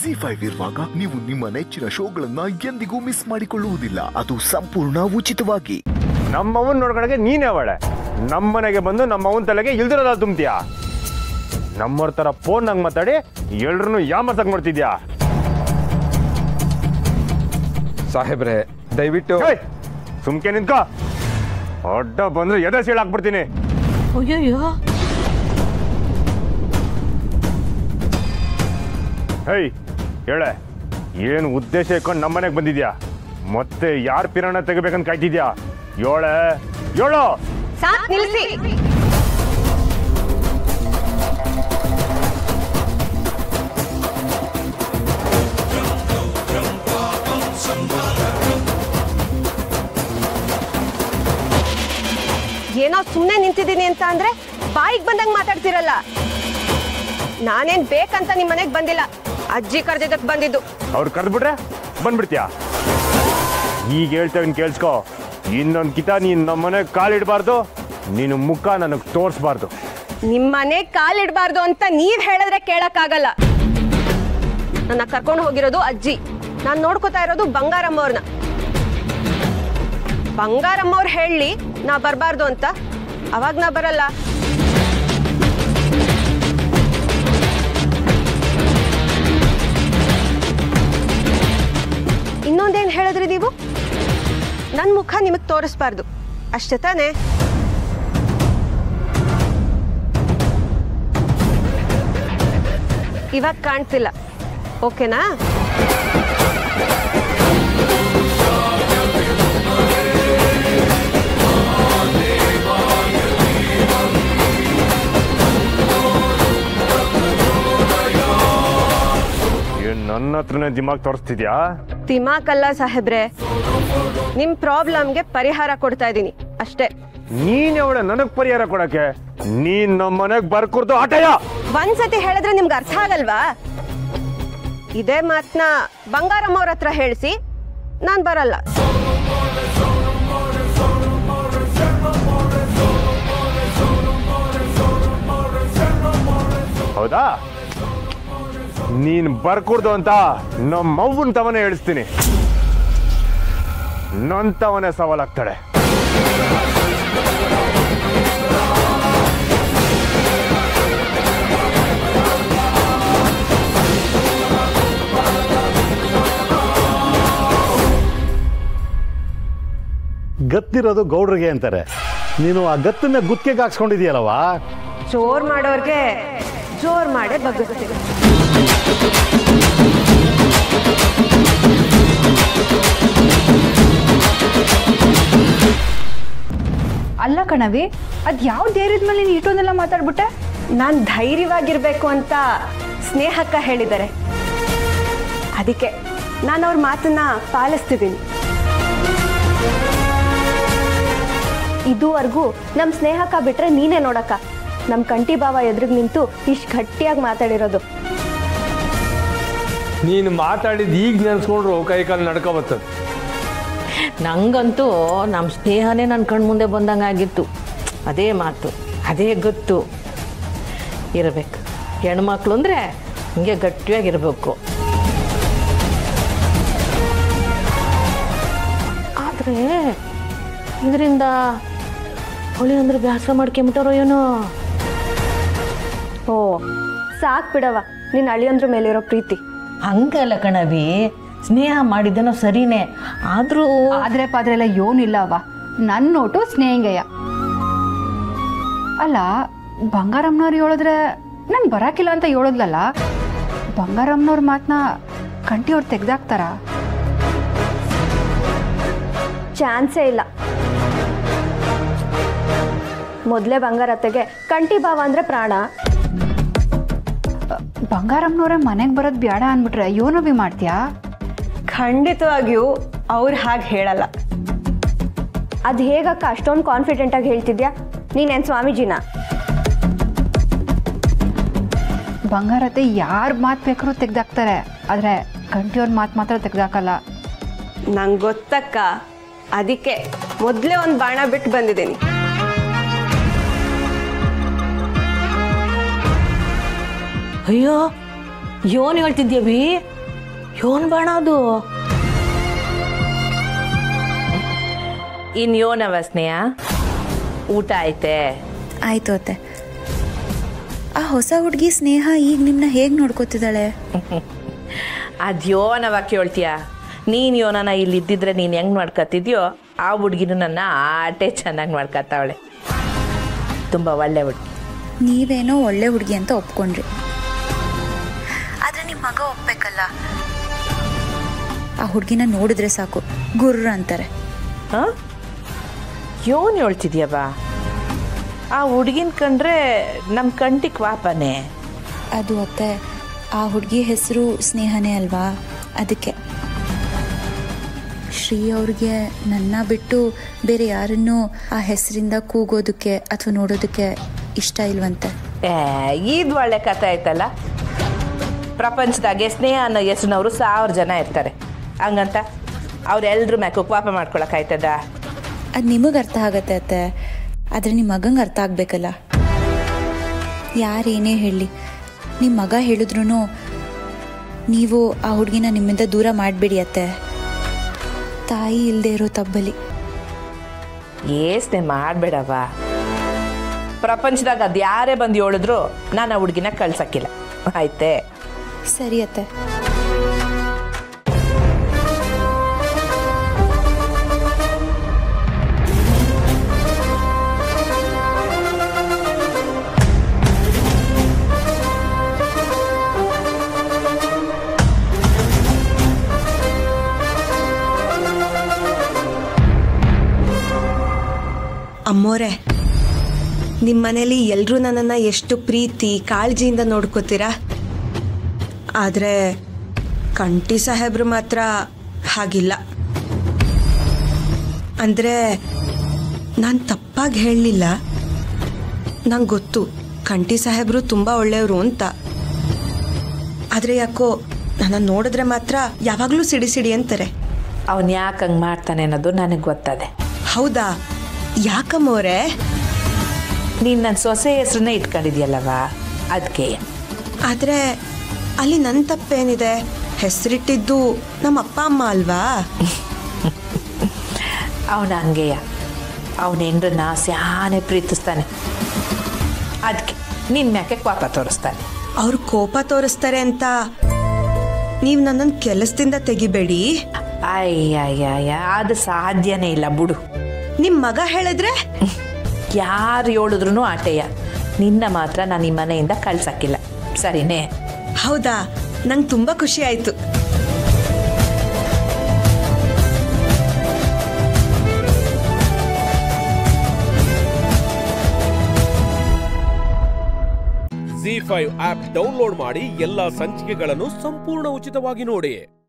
ZEE5 ಇರುವಾಗ ನೀವು ನಿಮ್ಮ ನೆಚ್ಚಿನ ಶೋಗಳನ್ನ ಎಂದಿಗೂ ಮಿಸ್ ಮಾಡಿಕೊಳ್ಳುವುದಿಲ್ಲ. ಅದು ಸಂಪೂರ್ಣ ಉಚಿತವಾಗಿ. ನಮ್ಮವನ್ ನೋಡ್ಕೊಳಗೆ ನೀನೇ ಅವಳೆ ನಮ್ಮನೆಗೆ ಬಂದು ನಮ್ಮವನ್ ತಲೆಗೆ ಇಲ್ದಿರೋದ ತುಂಬ್ತೀಯಾ? ನಮ್ಮವ್ರ ತರ ಫೋನ್ ನಂಗೆ ಮಾತಾಡಿ ಎಲ್ರನ್ನೂ ಯಾಮರ್ಸಕ್ ಮಾಡ್ತಿದ್ಯಾ? ಸಾಹೇಬ್ರೆ ದಯವಿಟ್ಟು ಸುಮ್ಕೆ ನಿಂತ್ಕೋ. ಅಡ್ಡ ಬಂದ್ರೆ ಎದೆ ಸೀಳಾಕ್ಬಿಡ್ತೀನಿ. ಅಯ್ಯಯ್ಯೋ, ಹೇಯ್ ಹೇಳೆ, ಏನು ಉದ್ದೇಶ ಇಟ್ಕೊಂಡು ನಮ್ಮನೆಗೆ ಬಂದಿದ್ಯಾ? ಮತ್ತೆ ಯಾರು ಪಿರಾಣ ತೆಗಿಬೇಕಂತ ಕಾಯ್ತಿದ್ಯಾ? ಹೇಳು. ಸಾಕ್ ನಿಲ್ಸಿ. ಏನೋ ಸುಮ್ಮನೆ ನಿಂತಿದ್ದೀನಿ ಅಂತ ಅಂದ್ರೆ ಬಾಯಿಗೆ ಬಂದಂಗೆ ಮಾತಾಡ್ತಿರಲ್ಲ. ನಾನೇನ್ ಬೇಕಂತ ನಿಮ್ಮ ಮನೆಗೆ ಬಂದಿಲ್ಲ, ಅಜ್ಜಿ ಕರೆದಿದ್ದಕ್ಕೆ ಬಂದಿದ್ದು. ಅವ್ರು ಕರೆದ್ಬಿಟ್ರೆ ಬಂದ್ಬಿಡ್ತೀಯಾ? ಈಗ ಹೇಳ್ತೇವೆ ಕೇಳಿಸ್ಕೊ, ಇನ್ನೊಂದು ಕಿತ ನೀನು ನಮ್ಮ ಮನೆಗೆ ಕಾಲಿಡಬಾರ್ದು, ನೀನು ಮುಖ ನನಗೆ ತೋರಿಸ್ಬಾರ್ದು. ನಿಮ್ಮ ಮನೆಗೆ ಕಾಲಿಡಬಾರ್ದು ಅಂತ ನೀವ್ ಹೇಳಿದ್ರೆ ಕೇಳಕ್ಕಾಗಲ್ಲ. ನನ್ನ ಕರ್ಕೊಂಡು ಹೋಗಿರೋದು ಅಜ್ಜಿ, ನಾನು ನೋಡ್ಕೋತಾ ಇರೋದು ಬಂಗಾರಮ್ಮವ್ರನ್ನ. ಬಂಗಾರಮ್ಮವ್ರು ಹೇಳಿ ನಾ ಬರಬಾರ್ದು ಅಂತ, ಅವಾಗ ನಾ ಬರಲ್ಲ. ಇನ್ನೊಂದೇನು ಹೇಳಿದ್ರಿ ನೀವು? ನನ್ನ ಮುಖ ನಿಮಗೆ ತೋರಿಸ್ಬಾರ್ದು ಅಷ್ಟೇ ತಾನೇ? ಇವಾಗ ಕಾಣ್ತಿಲ್ಲ, ಓಕೆನಾ? ನನ್ನ ಹತ್ರನೇ ದಿಮಾಗ್ ತೋರಿಸ್ತಿದ್ಯಾ? ದಿಮಾಕಲ್ಲ ಸಾಹೇಬ್ರೆ, ನಿಮ್ ಪ್ರಾಬ್ಲಮ್ಗೆ ಪರಿಹಾರ ಕೊಡ್ತಾ ಇದ್ದೀನಿ ಅಷ್ಟೇ. ನೀನ್ ಅವಳೆ ನನಗ್ ಪರಿಹಾರ ಕೊಡಕ್ಕೆ? ನೀನ್ ನಮ್ಮ ಮನೆಗ್ ಬರ್ಕೂರ್ದು ಆಟಯ. ಒಂದ್ಸತಿ ಹೇಳಿದ್ರೆ ನಿಮ್ಗೆ ಅರ್ಥ ಆಗಲ್ವಾ? ಇದೇ ಮಾತನ್ನ ಬಂಗಾರಮ್ಮವ್ರ ಹತ್ರ ಹೇಳಿಸಿ, ನಾನ್ ಬರಲ್ಲ. ಹೌದಾ? ನೀನ್ ಬರ್ಕೂಡ್ದು ಅಂತ ನಮ್ಮವ್ವನ್ ತವನೇ ಹೇಳಿಸ್ತೀನಿ. ನನ್ ತವನೇ ಸವಾಲಾಗ್ತಾಳೆ. ಗತ್ತಿರೋದು ಗೌಡ್ರಿಗೆ ಅಂತಾರೆ. ನೀನು ಆ ಗತ್ತನ್ನ ಗುತ್ತಿಗೆ ಹಾಕ್ಸ್ಕೊಂಡಿದೀಯಲ್ಲವಾ? ಜೋರ್ ಮಾಡೋರ್ಗೆ ಜೋರ್ ಮಾಡೇ ಬಗ್ಗಿಸ್ತೀನಿ. ಅಲ್ಲ ಕಣವಿ, ಅದ್ ಯಾವ ಧೈರ್ಯದ ಮೇಲೆ ನೀನು ಇಷ್ಟೊಂದೆಲ್ಲ ಮಾತಾಡ್ಬಿಟ್ಟೆ? ನಾನು ಧೈರ್ಯವಾಗಿರ್ಬೇಕು ಅಂತ ಸ್ನೇಹಕ್ಕ ಹೇಳಿದ್ದಾರೆ, ಅದಕ್ಕೆ ನಾನು ಅವ್ರ ಮಾತನ್ನ ಪಾಲಿಸ್ತಿದ್ದೀನಿ. ಇದುವರೆಗೂ ನಮ್ಮ ಸ್ನೇಹಕ್ಕ ಬಿಟ್ರೆ ನೀನೇ ನೋಡಕ್ಕ ನಮ್ಮ ಕಂಟಿ ಬಾವ ಎದುರಿಗೆ ನಿಂತು ಇಷ್ಟು ಗಟ್ಟಿಯಾಗಿ ಮಾತಾಡಿರೋದು. ನೀನು ಮಾತಾಡಿದ್ದು ಈಗ ನೆನೆಸ್ಕೊಂಡ್ರು ಕೈ ಕಾಲು ನಡ್ಕೊ ಬರ್ತದೆ. ನಂಗಂತೂ ನಮ್ಮ ಸ್ನೇಹನೇ ನನ್ನ ಕಣ್ಣು ಮುಂದೆ ಬಂದಂಗಾಗಿತ್ತು. ಅದೇ ಮಾತು, ಅದೇ ಗೊತ್ತು ಇರಬೇಕು. ಹೆಣ್ಮಕ್ಳು ಅಂದರೆ ಹಿಂಗೆ ಗಟ್ಟಿಯಾಗಿರ್ಬೇಕು. ಆದರೆ ಇದರಿಂದ ಹೊಳಿ ಅಂದ್ರೆ ಬ್ಯಾಸ ಮಾಡ್ಕೊಂಬಿಟ್ಟಾರೋ ಏನೋ. ಓ ಸಾಕು ಬಿಡವ ನಿನ್ನ ಅಳಿಯಂದ್ರ ಮೇಲಿರೋ ಪ್ರೀತಿ. ಹಂಗಲ್ಲ ಕಣವಿ, ಸ್ನೇಹ ಮಾಡಿದ್ದೇನೋ ಸರಿನೇ, ಆದರೂ ಆದ್ರೆ ಪಾದ್ರೆ ಎಲ್ಲ ಏನಿಲ್ಲ ಅವ. ನನ್ನ ನೋಟು ಸ್ನೇಹಿಂಗಯ್ಯ. ಅಲ್ಲ, ಬಂಗಾರಮ್ಮನವ್ರು ಹೇಳಿದ್ರೆ ನಾನು ಬರಾಕಿಲ್ಲ ಅಂತ ಹೇಳೋದ್ಲಲ್ಲ, ಬಂಗಾರಮ್ಮನವ್ರ ಮಾತನ್ನ ಕಂಟಿಯವ್ರು ತೆಗ್ದಾಕ್ತಾರ? ಚಾನ್ಸೇ ಇಲ್ಲ. ಮೊದಲೇ ಬಂಗಾರತ್ತೆಗೆ ಕಂಟಿ ಭಾವ ಅಂದ್ರೆ ಪ್ರಾಣ. ಬಂಗಾರಮ್ಮನವ್ರೆ ಮನೆಗೆ ಬರೋದು ಬೇಡ ಅಂದ್ಬಿಟ್ರೆ ಯೋನವಿ ಮಾಡ್ತೀಯಾ? ಖಂಡಿತವಾಗಿಯೂ ಅವ್ರು ಹಾಗೆ ಹೇಳಲ್ಲ. ಅದು ಹೇಗಕ್ಕ ಅಷ್ಟೊಂದು ಕಾನ್ಫಿಡೆಂಟಾಗಿ ಹೇಳ್ತಿದ್ಯಾ? ನೀನೇನು ಸ್ವಾಮೀಜಿನ? ಬಂಗಾರತ್ತೆ ಯಾರ ಮಾತು ಬೇಕಾದ್ರೂ ತೆಗ್ದಾಕ್ತಾರೆ, ಆದರೆ ಕಂಟಿಯವ್ರ ಮಾತು ಮಾತ್ರ ತೆಗ್ದಾಕಲ್ಲ. ನಂಗೆ ಗೊತ್ತಕ್ಕ, ಅದಕ್ಕೆ ಮೊದಲೇ ಒಂದು ಬಾಣ ಬಿಟ್ಟು ಬಂದಿದ್ದೀನಿ. ಅಯ್ಯೋ, ಯೋನ್ ಹೇಳ್ತಿದ್ಯವಿ ಯೋನ್ ಬಾಣ ಅದು ಇನ್ ಯೋನವ ಸ್ನೇಹ ಊಟ ಐತೆ ಆಯ್ತು ಅತ್ತೆ. ಆ ಹೊಸ ಹುಡುಗಿ ಸ್ನೇಹ ಈಗ ನಿಮ್ಮನ್ನ ಹೇಗೆ ನೋಡ್ಕೋತಿದ್ದಾಳೆ? ಅದ್ಯೋನವ ಕೇಳ್ತೀಯ? ನೀನು ಯೋನನ ಇಲ್ಲಿ ಇದ್ದಿದ್ರೆ ನೀನು ಹೆಂಗೆ ಮಾಡ್ಕೊತಿದ್ಯೋ ಆ ಹುಡುಗಿನೂ ನನ್ನ ಆಟೆ ಚೆನ್ನಾಗಿ ಮಾಡ್ಕೊತಾವಳೆ. ತುಂಬ ಒಳ್ಳೆ ಹುಡುಗಿ. ನೀವೇನೋ ಒಳ್ಳೆ ಹುಡುಗಿ ಅಂತ ಒಪ್ಕೊಂಡ್ರಿ, ಆದರೆ ನಿಮ್ಮ ಮಗ ಒಪ್ಬೇಕಲ್ಲ. ಆ ಹುಡುಗಿನ ನೋಡಿದ್ರೆ ಸಾಕು ಗುರ್ರ ಅಂತಾರೆ. ಹಾಂ ಯೋನ್ ಹೇಳ್ತಿದ್ಯವ? ಆ ಹುಡುಗಿನ ಕಂಡ್ರೆ ನಮ್ಮ ಕಂಟಿಗೆ ವಾಪನೆ. ಅದು ಅತ್ತೆ, ಆ ಹುಡುಗಿ ಹೆಸರು ಸ್ನೇಹನೇ ಅಲ್ವಾ, ಅದಕ್ಕೆ. ಶ್ರೀ ಅವ್ರಿಗೆ ನನ್ನ ಬಿಟ್ಟು ಬೇರೆ ಯಾರನ್ನೂ ಆ ಹೆಸರಿಂದ ಕೂಗೋದಕ್ಕೆ ಅಥವಾ ನೋಡೋದಕ್ಕೆ ಇಷ್ಟ ಇಲ್ವಂತೆ. ಇದು ಒಳ್ಳೆ ಕಥೆ ಆಯ್ತಲ್ಲ. ಪ್ರಪಂಚದಾಗೆ ಸ್ನೇಹ ಅನ್ನೋ ಹೆಸರಿನವರು 1000 ಜನ ಇರ್ತಾರೆ. ಹಂಗಂತ ಅವ್ರೆಲ್ರ ಮ್ಯಾಕು ಪಾಪ ಮಾಡ್ಕೊಳಕ್ಕಾಯ್ತದ? ಅದು ನಿಮಗೆ ಅರ್ಥ ಆಗತ್ತೆ ಅತ್ತೆ, ಆದರೆ ನಿಮ್ಮ ಮಗಂಗೆ ಅರ್ಥ ಆಗಬೇಕಲ್ಲ. ಯಾರೇನೇ ಹೇಳಿ, ನಿಮ್ಮ ಮಗ ಹೇಳಿದ್ರು ನೀವು ಆ ಹುಡುಗಿನ ನಿಮ್ಮಿಂದ ದೂರ ಮಾಡಬೇಡಿ ಅತ್ತೆ. ತಾಯಿ ಇಲ್ಲದೆ ಇರೋ ತಬ್ಬಲಿ. ಏಸ್ನೆ ಮಾಡಬೇಡವ. ಪ್ರಪಂಚದಾಗ ಅದು ಯಾರೇ ಬಂದು ಹೇಳಿದ್ರು ನಾನು ಆ ಹುಡುಗಿನ ಕಳ್ಸಕ್ಕಿಲ್ಲ, ಆಯ್ತೆ? ಸರಿ ಅತ್ತೆ. ಅಮ್ಮೋರೆ, ನಿಮ್ಮ ಮನೇಲಿ ಎಲ್ಲರೂ ನನ್ನನ್ನು ಎಷ್ಟು ಪ್ರೀತಿ ಕಾಳಜಿಯಿಂದ ನೋಡ್ಕೋತೀರಾ. ಆದರೆ ಕಂಠಿ ಸಾಹೇಬ್ರು ಮಾತ್ರ ಹಾಗಿಲ್ಲ. ಅಂದರೆ ನಾನು ತಪ್ಪಾಗಿ ಹೇಳಲಿಲ್ಲ. ನಂಗೆ ಗೊತ್ತು ಕಂಠಿ ಸಾಹೇಬ್ರು ತುಂಬ ಒಳ್ಳೆಯವರು ಅಂತ. ಆದರೆ ಯಾಕೋ ನನ್ನನ್ನು ನೋಡಿದ್ರೆ ಮಾತ್ರ ಯಾವಾಗಲೂ ಸಿಡಿ ಸಿಡಿ ಅಂತಾರೆ. ಅವನು ಯಾಕೆ ಹಂಗೆ ಮಾಡ್ತಾನೆ ಅನ್ನೋದು ನನಗೆ ಗೊತ್ತದೆ. ಹೌದಾ? ಯಾಕಮ್ಮೋರೆ? ನೀನು ನನ್ನ ಸೊಸೆ ಹೆಸ್ರನ್ನೇ ಇಟ್ಕೊಂಡಿದ್ಯಲ್ಲವ, ಅದಕ್ಕೆ. ಆದರೆ ಅಲ್ಲಿ ನನ್ನ ತಪ್ಪೇನಿದೆ? ಹೆಸರಿಟ್ಟಿದ್ದು ನಮ್ಮ ಅಪ್ಪ ಅಮ್ಮ ಅಲ್ವಾ? ಅವನ ಹಂಗೆಯ. ಅವನ ಹೆಂಡ್ರನ್ನ ಸ್ಯಾನೆ ಪ್ರೀತಿಸ್ತಾನೆ, ಅದಕ್ಕೆ ನಿನ್ನ ಮ್ಯಾಕೆ ಕೋಪ ತೋರಿಸ್ತಾನೆ. ಅವ್ರು ಕೋಪ ತೋರಿಸ್ತಾರೆ ಅಂತ ನೀವು ನನ್ನನ್ನು ಕೆಲಸದಿಂದ ತೆಗಿಬೇಡಿ. ಅಯ್ಯ ಅದು ಸಾಧ್ಯನೇ ಇಲ್ಲ ಬಿಡು. ನಿಮ್ಮ ಮಗ ಹೇಳಿದ್ರೆ ಯಾರು ಹೇಳಿದ್ರು ಆಟೆಯ. ನಿನ್ನ ಮಾತ್ರ ನಾನು ಈ ಮನೆಯಿಂದ ಕಳ್ಸಕ್ಕಿಲ್ಲ, ಸರಿನೇ? ಹೌದಾ? ನಂಗೆ ತುಂಬ ಖುಷಿ ಆಯಿತು. ZEE5 ಆಪ್ ಡೌನ್ಲೋಡ್ ಮಾಡಿ ಎಲ್ಲಾ ಸಂಚಿಕೆಗಳನ್ನು ಸಂಪೂರ್ಣ ಉಚಿತವಾಗಿ ನೋಡಿ.